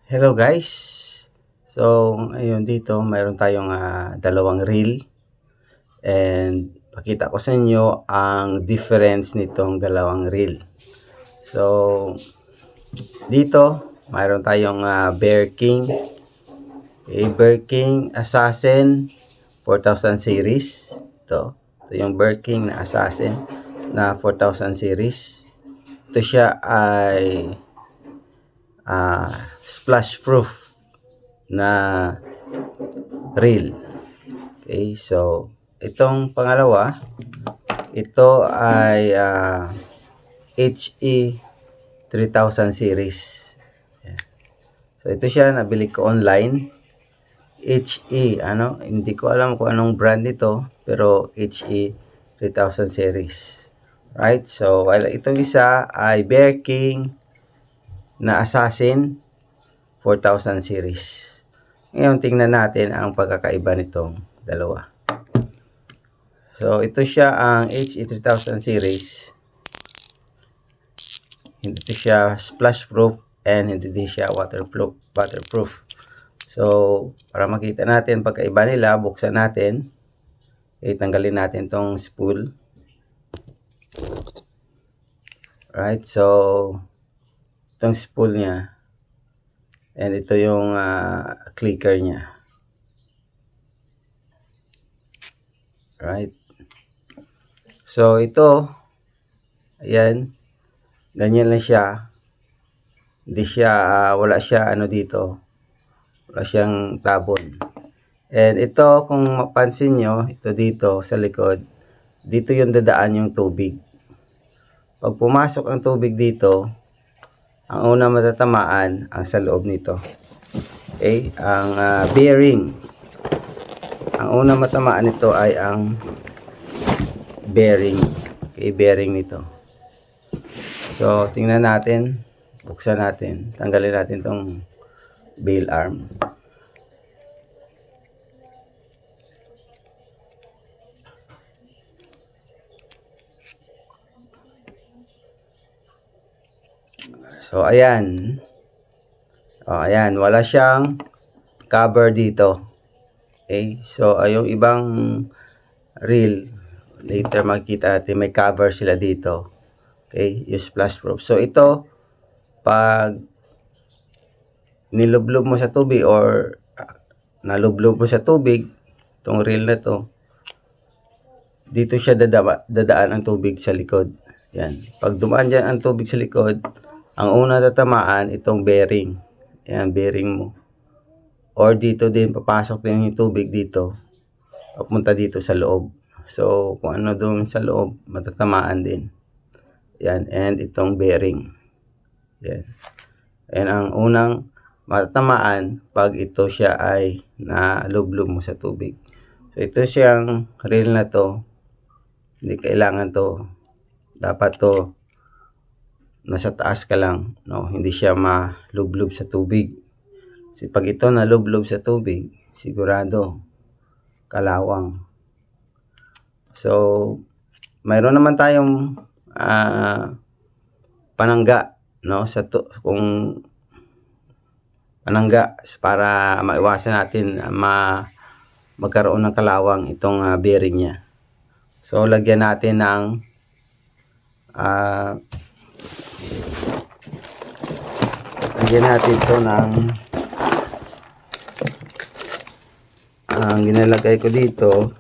Hello guys. So, ayun dito mayroon tayong dalawang reel and pakita ko sa inyo ang difference nitong dalawang reel. So, dito mayroon tayong Bear King, Bear King Assassin 4000 series. Ito yung Bear King na Assassin na 4000 series. Ito siya ay splash proof na reel. Okay, so itong pangalawa, ito ay HE 3000 series. So ito siya, nabili ko online. HE, hindi ko alam kung anong brand nito, pero HE 3000 series. Right, so while itong isa ay Bear King na Assassin 4000 series. Ngayon, tingnan natin ang pagkakaiba nitong dalawa. So, ito siya ang HE3000 series. Hindi ito siya splash proof and hindi din siya waterproof. So, para makita natin pagkaiba nila, buksan natin. Tanggalin natin tong spool. Right, so itong spool niya. And ito yung clicker niya. Right. So, ito, ayan, ganyan lang siya. Hindi siya, wala siya dito. Wala siyang tabon. And ito, kung mapansin nyo, ito dito sa likod, dito yung dadaan yung tubig. Pag pumasok ang tubig dito, ang una matatamaan ang sa loob nito. Okay, ang bearing. Ang una matamaan nito ay ang bearing. Okay, bearing nito. So, tingnan natin. Buksan natin. Tanggalin natin tong bail arm. So, ayan. Ayan. Wala siyang cover dito. Okay. So, yung ibang reel, later makikita natin may cover sila dito. Okay. Yung splash proof. So, ito, pag nilublob mo sa tubig or nalublob mo sa tubig, itong reel na to, dito siya dadaan ang tubig sa likod. Yan. Pag dumaan dyan ang tubig sa likod, ang una tatamaan itong bearing. Yan, bearing mo. Or dito din, papasok din yung tubig dito. Papunta dito sa loob. So, kung ano doon sa loob, matatamaan din. Yan, and itong bearing. Yan. And ang unang matatamaan pag ito siya ay nalublob mo sa tubig. So, ito siyang reel na to. Hindi kailangan to. Dapat to nasa taas ka lang, no? Hindi siya malublob sa tubig. Kasi pag ito nalublob sa tubig, sigurado kalawang. So, mayroon naman tayong panangga, no? Kung panangga para maiwasan natin magkaroon ng kalawang itong bearing niya. So, lagyan natin ng ito ng ang ginalagay ko dito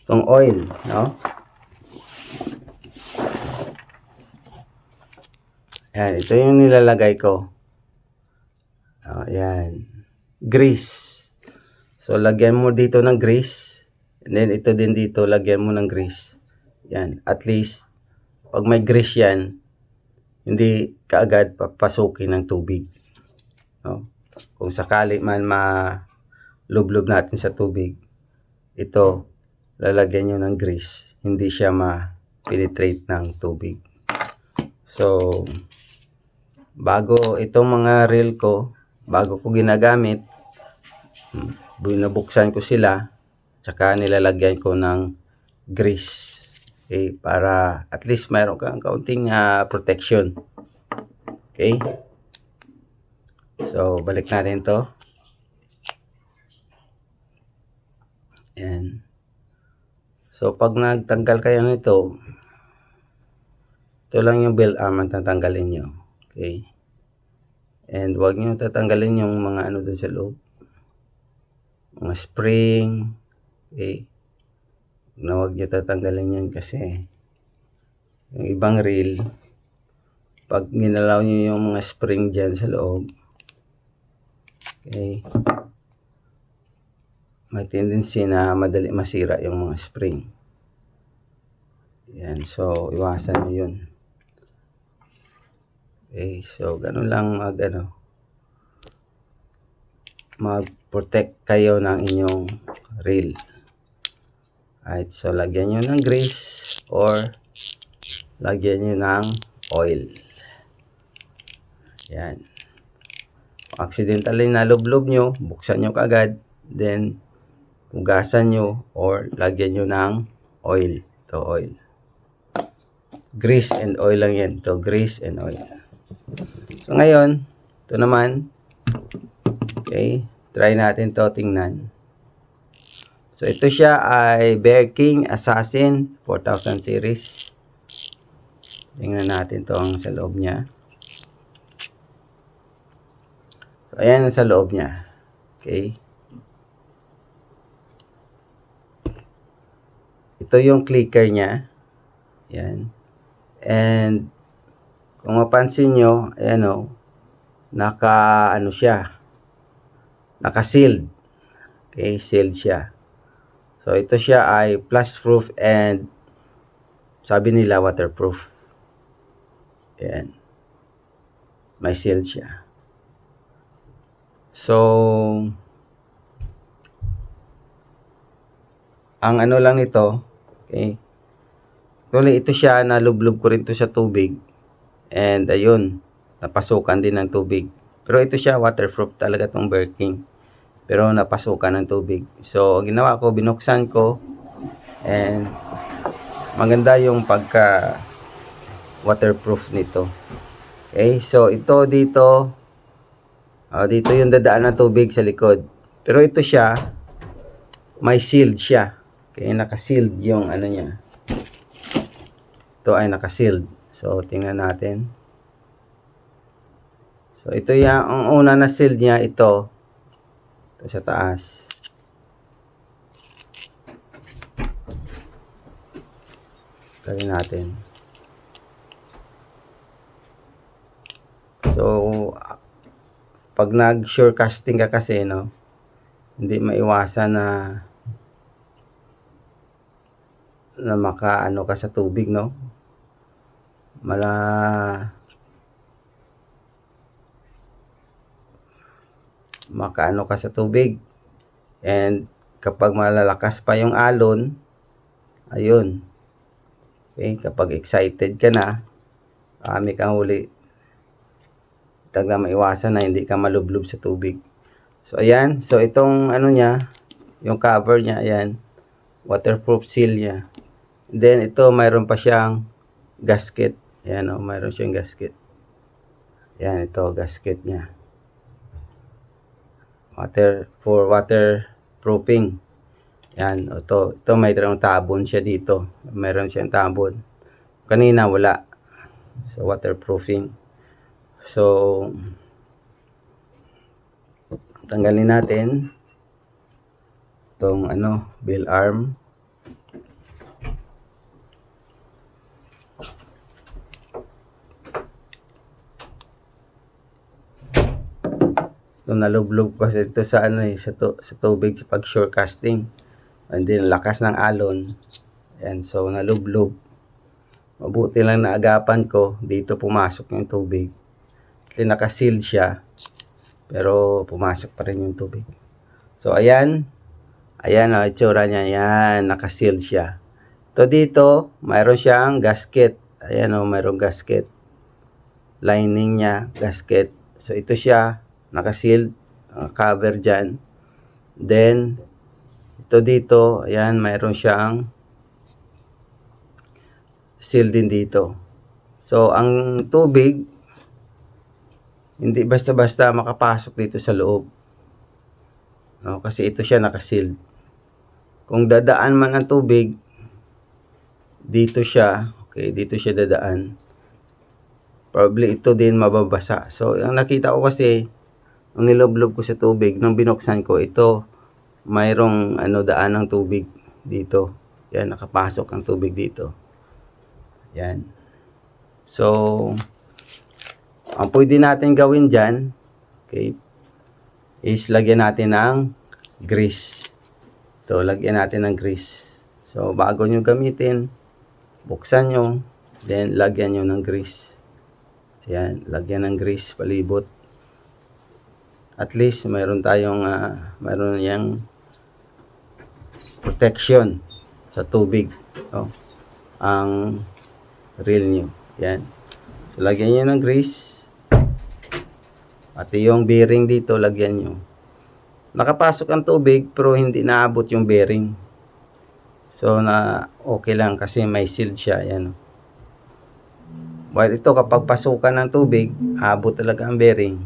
itong oil, no? Ayan, ito yung nilalagay ko. Ayan. Grease. So, lagyan mo dito ng grease. And then, ito din dito, lagyan mo ng grease. Yan. At least, pag may grease yan, hindi kaagad papasukin ng tubig. No? Kung sakali man malublob natin sa tubig, ito, lalagyan nyo ng grease. Hindi siya ma-penetrate ng tubig. So, bago itong mga reel ko, bago ko ginagamit, binubuksan ko sila Tsaka nilalagyan ko ng grease. Okay, para at least mayroon kang kaunting protection. Okay. So, balik natin to. Ayan. So, pag nagtanggal kayo nito, ito lang yung bell arm ang tatanggalin nyo. Okay. And huwag nyo tatanggalin yung mga ano doon sa loob. Mga spring. Okay. Huwag nyo tatanggalin yan kasi yung ibang reel, pag ginalaw nyo yung mga spring dyan sa loob, okay, may tendency na madali masira yung mga spring. Yan, so iwasan nyo yun. Okay, so ganun lang mag-protect kayo ng inyong reel. Alright, so lagyan nyo ng grease or lagyan nyo ng oil. Yan. Accidentally nalublob nyo, buksan nyo kaagad, then hugasan nyo or lagyan nyo ng oil. Ito, oil. Grease and oil lang yan. Ito, grease and oil. So ngayon, ito naman, okay, try natin to, tingnan. So ito siya ay Bear King Assassin 4000 series. Tingnan natin to ang sa loob niya. So ayan ang sa loob niya. Okay. Ito yung clicker niya. Ayan. And kung mapansin nyo, ayan o, naka-sealed. Okay, sealed siya. So ito siya ay plus proof and sabi nila waterproof. Ayan. May seal siya. So ang ano lang nito, okay, tuloy ito siya, nalublob ko rin to sa tubig. And ayun, napasukan din ng tubig. Pero ito siya, waterproof talaga tong Bear King. Pero napasukan ng tubig. So, ang ginawa ko, binuksan ko. And maganda yung pagka waterproof nito. Okay, so ito dito. Dito yung dadaan ng tubig sa likod. Pero ito siya, may sealed siya. Okay, naka-sealed yung ano niya. Ito ay naka-sealed. So, tingnan natin. So, ito yung, ang una na sealed niya, ito sa taas. Try natin. So, pag nag-shore casting ka kasi, no, hindi maiwasan na makaano ka sa tubig, no? Makaano ka sa tubig. And kapag malalakas pa yung alon, ayun. Okay, kapag excited ka na, kami kang huli, talaga maiwasan na hindi ka malublob sa tubig. So ayan, so itong ano niya, yung cover niya, ayan, waterproof seal niya. Then ito mayroon pa siyang gasket. Ayan o, mayroon siyang gasket. Ayan, ito gasket niya. For waterproofing. Yan, ito mayroong tabon siya dito. Mayroon siyang tabon. Kanina wala. So waterproofing. So tanggalin natin itong bell arm. So nalublob kasi ito sa sa tubig pag shore casting. And then lakas ng alon. Ayan, so nalublob. Mabuti lang naagapan ko, dito pumasok yung tubig. Kasi naka-sealed siya. Pero pumasok pa rin yung tubig. So ayan. Ayan o, itsura niya. Ayan, naka-sealed siya. Ito dito, mayroon siyang gasket. Ayan o, mayroong gasket. Lining niya, gasket. So ito siya, naka-sealed, cover dyan. Then, Ito dito, ayan, mayroon siyang seal din dito. So, ang tubig, hindi basta-basta makapasok dito sa loob. No, kasi ito siya nakaseal. Kung dadaan man ang tubig, dito siya, okay, dito siya dadaan. Probably ito din mababasa. So, ang nakita ko kasi, ang niloblob ko sa tubig, nung binuksan ko, ito, mayroong daan ng tubig dito. Yan, nakapasok ang tubig dito. Yan. So, ang pwede natin gawin dyan, okay, is lagyan natin ng grease. Ito, lagyan natin ng grease. So, bago nyo gamitin, buksan nyo, then lagyan nyo ng grease. Yan, lagyan ng grease palibot. At least, mayroon tayong, mayroon yung protection sa tubig. No? Ang reel nyo. Yan. So, lagyan nyo ng grease. Pati yung bearing dito, lagyan nyo. Nakapasok ang tubig, pero hindi naabot yung bearing. So, okay lang kasi may sealed siya. Yan. While ito, kapag pasukan ng tubig, abot talaga ang bearing.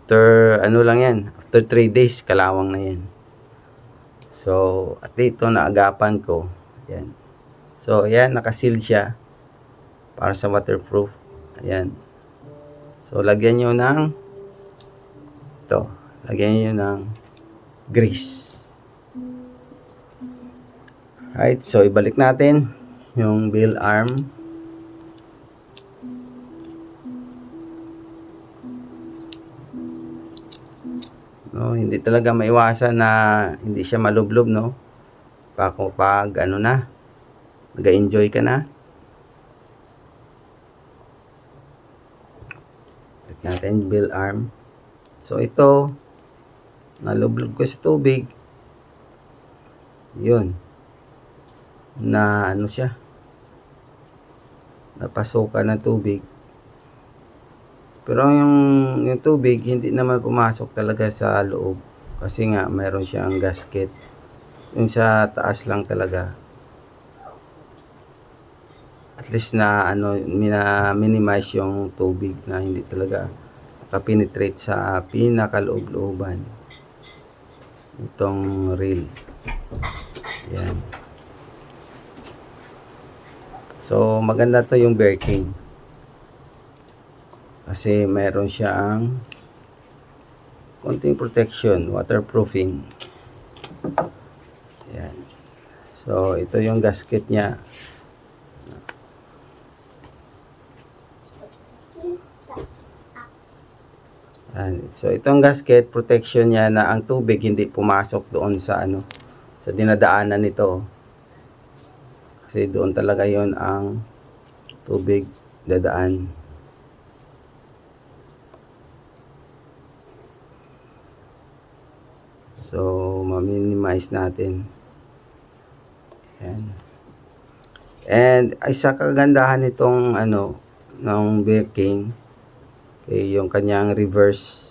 After, lang yan. After 3 days, kalawang na yan. So, at ito, naagapan ko. Yan. So, yan, nakaseal siya. Para sa waterproof. Ayan. So, lagyan nyo ng ito. Lagyan nyo ng grease. Right. So, ibalik natin yung wheel arm. No, hindi talaga maiwasan na hindi siya malublob, no? Pag nag-enjoy ka na. Natin wheel arm. So ito nalublob ko sa tubig. Yun. Na siya. Napasukan ng tubig. Pero yung tubig hindi naman pumasok talaga sa loob kasi nga mayroon siyang gasket. Yung sa taas lang talaga. At least na minimize yung tubig na hindi talaga nakapenetrate sa pinakaloob-looban itong reel. Yan. So maganda to yung Berking kasi mayroon siyang konting protection, waterproofing. Yan. So ito yung gasket niya. So itong gasket protection niya na ang tubig hindi pumasok doon sa sa dinadaanan nito. Kasi doon talaga 'yon ang tubig dadaan. So ma-minimize natin. Yan. And isa kagandahan nitong ng Berking, okay, yung kanyang reverse.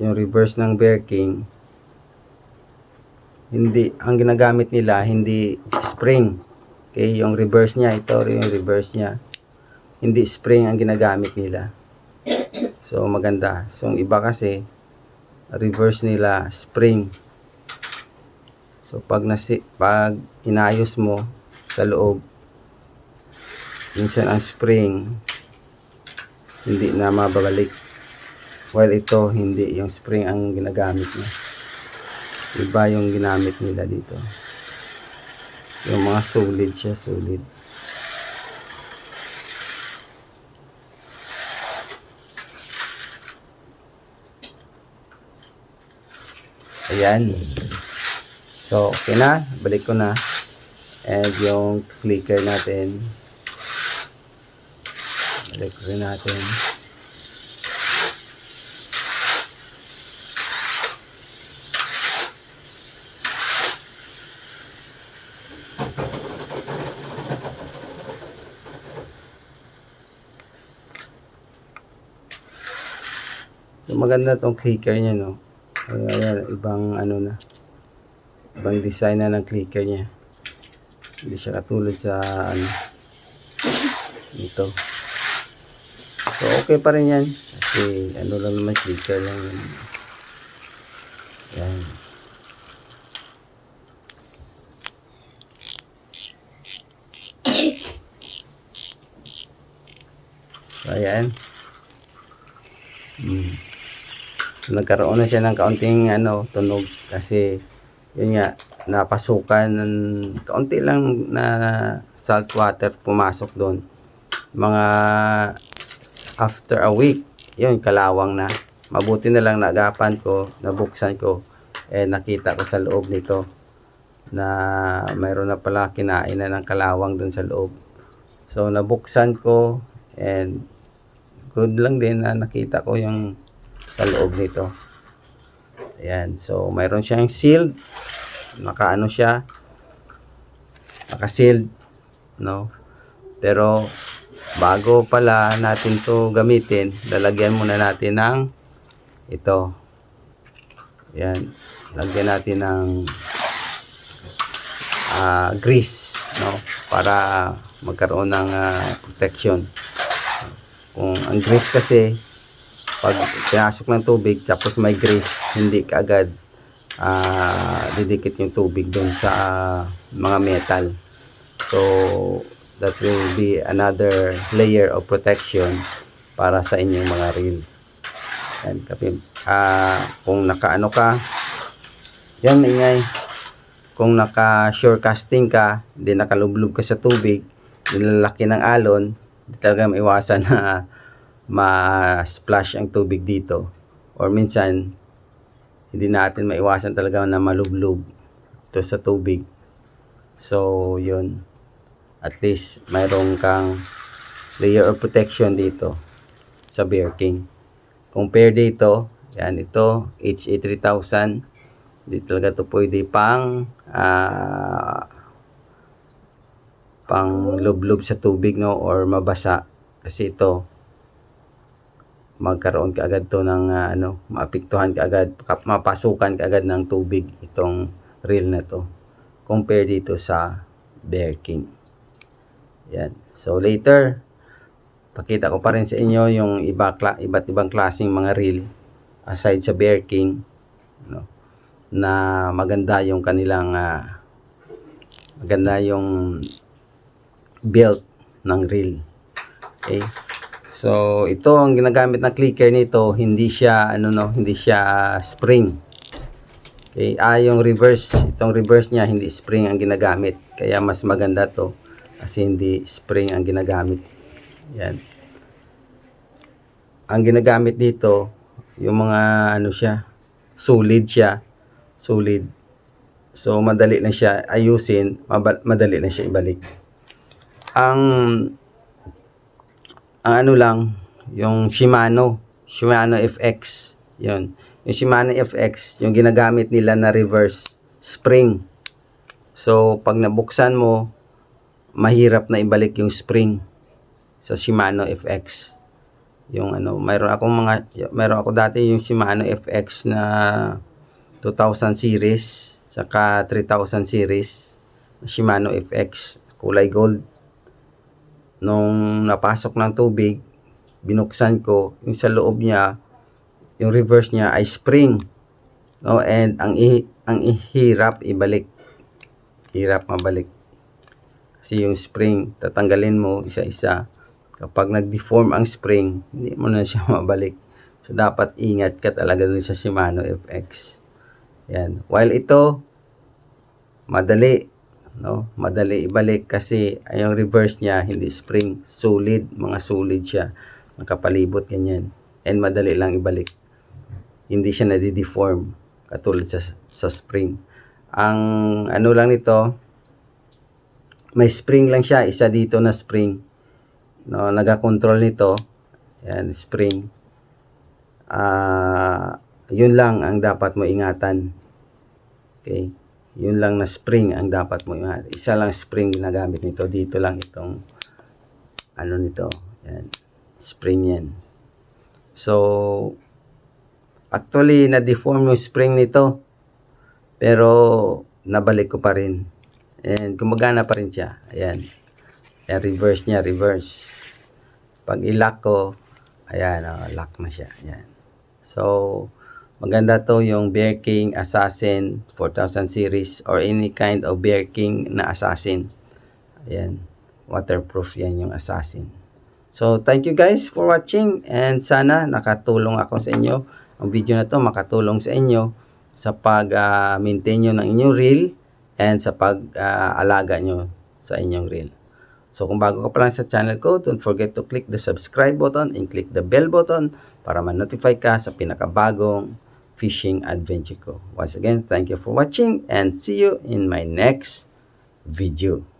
Yung reverse ng Berking, hindi ang ginagamit nila hindi spring. Okay, yung reverse niya, ito yung reverse niya. Hindi spring ang ginagamit nila. So maganda. So yung iba kasi reverse nila spring. So pag inayos mo sa loob, minsan ang spring hindi na mababalik. While ito hindi, yung spring ang ginagamit niya. Iba yung ginamit nila dito. Yung mga solid siya, solid. Ayan. So, okay na. Balik ko na. And yung clicker natin. Balik ko rin natin. So, maganda tong clicker niya, no? Ayan, ibang ano na, ibang design na ng clicker niya. Hindi siya katulad sa ano, ito. So, okay pa rin yan. Kasi, ano lang naman, clicker lang yun. Yan. So, ayan. Nagkaroon na siya ng kaunting ano, tunog. Kasi, yun nga, napasukan ng kaunti lang na salt water pumasok doon. Mga after a week, yun, kalawang na. Mabuti na lang naagapan ko, nabuksan ko, nakita ko sa loob nito na mayroon na pala kinain na ng kalawang dun sa loob. So, nabuksan ko, and good lang din na nakita ko yung sa loob nito. Ayan, so mayroon siyang sealed, nakaano siya, naka-sealed, no? Pero bago pala natin to gamitin, lalagyan muna natin ng ito. Ayan, lagyan natin ng grease, no? Para magkaroon ng protection. Kung ang grease kasi, pag pinasok ng tubig tapos may grease, hindi kaagad didikit yung tubig dun sa mga metal. So that will be another layer of protection para sa inyong mga reel. Yan, kung nakaano ka, yan ingay, kung naka shore casting ka, hindi nakalublog ka sa tubig, nilalaki ng alon, hindi talaga maiwasan na ma-splash ang tubig dito, or minsan hindi natin maiwasan talaga na malublob ito sa tubig. So yun, at least mayroon kang layer of protection dito sa Bear King. Compare dito, yan, ito HA3000, hindi talaga to pwede pang lublob sa tubig, no, or mabasa, kasi ito magkaroon ka agad to ng maapektuhan ka agad, mapasukan ka agad ng tubig itong reel na to compare dito sa Bear King. Yan. So later, pakita ko pa rin sa inyo yung iba't ibang klaseng mga reel aside sa Bear King, no, na maganda yung kanilang maganda yung build ng reel. Okay. So, ito ang ginagamit na clicker nito, hindi siya hindi siya spring. Okay, yung reverse, itong reverse niya hindi spring ang ginagamit. Kaya mas maganda to kasi hindi spring ang ginagamit. Yan. Ang ginagamit dito, yung mga siya, solid siya. Solid. So, madali na siya ayusin, madali na siya ibalik. Ang lang, yung Shimano FX, yun. Yung Shimano FX, yung ginagamit nila na reverse spring. So, pag nabuksan mo, mahirap na ibalik yung spring sa Shimano FX. Yung mayroon ako dati yung Shimano FX na 2000 series, saka 3000 series, Shimano FX, kulay gold. Nung napasok ng tubig, binuksan ko, yung sa loob niya, yung reverse niya ay spring, no, and ang hirap ibalik, hirap mabalik kasi yung spring tatanggalin mo isa-isa. Kapag nag-deform ang spring, hindi mo na siya mabalik. So dapat ingat ka talaga dun sa Shimano FX. Yan, while ito madali, no, madali ibalik kasi yung reverse niya hindi spring, solid, mga solid siya, nakapalibot ganyan, and madali lang ibalik, hindi siya nadi-deform katulad sa spring. Ang lang nito, may spring lang siya, isa dito na spring, no, naga-control nito, yan, spring. Yun lang ang dapat mo ingatan. Okay, yun lang na spring ang dapat mo ingatan. Isa lang spring ginagamit nito, dito lang itong nito, yan, spring yan. So Actually, na-deform yung spring nito. Pero, nabalik ko pa rin. And, gumagana pa rin siya. Ayan. Ayan, reverse niya, reverse. Pag i-lock ko, ayan, lock na siya. Ayan. So, maganda to yung Bear King Assassin 4000 series or any kind of Bear King na Assassin. Ayan. Waterproof yan yung Assassin. So, thank you guys for watching and sana nakatulong ako sa inyo. Ang video na to makatulong sa inyo sa pag-maintain nyo ng inyong reel and sa pag-alaga nyo sa inyong reel. So, kung bago ka pa lang sa channel ko, don't forget to click the subscribe button and click the bell button para ma-notify ka sa pinakabagong fishing adventure ko. Once again, thank you for watching and see you in my next video.